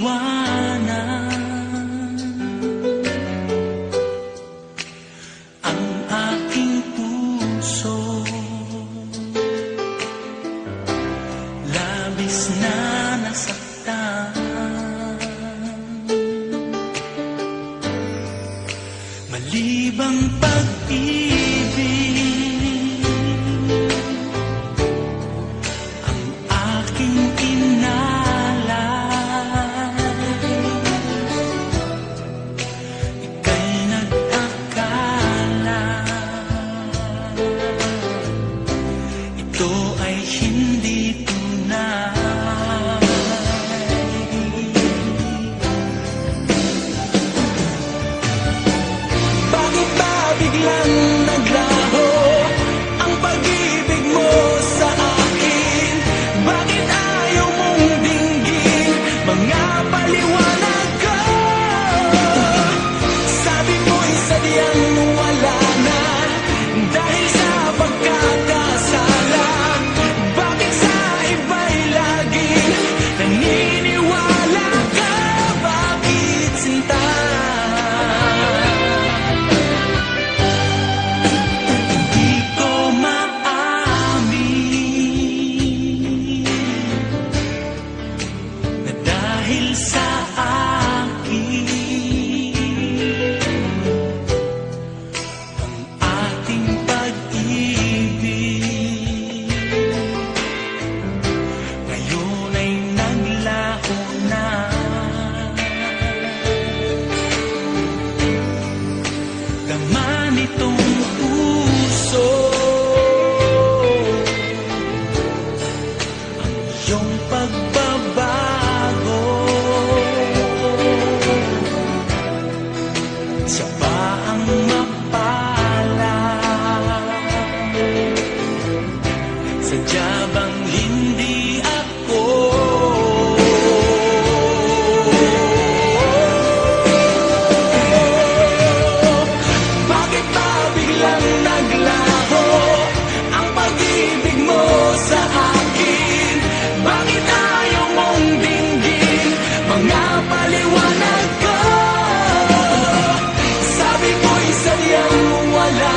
liwanag ang aking puso. Labis na nasaktan, malibang pag-ibig ang aking inalay. Ika'y nag-akala ito ay hindi tunay. Bakit ba biglang naglaho ang pag-ibig mo sa akin? Bakit ayaw mong dinggin mga paliwanag ko? Sabi mo'y sadyang wala na dahil sa pagkakasala. Bakit sa iba'y laging naniniwala ka? Bakit sinta? Hindi ko maamin na dahil sa akin ang ating pag-ibig ngayon ay naglaho na. Tama nitong puso ang iyong pagbabago. Siya ba ang mapalad? Sadya bang hindi ako? Bakit ba biglang naglaho ang pag-ibig mo sa akin? Bakit ayaw mong dinggin mga paliwanag ko? Sabi mo'y sadyang wala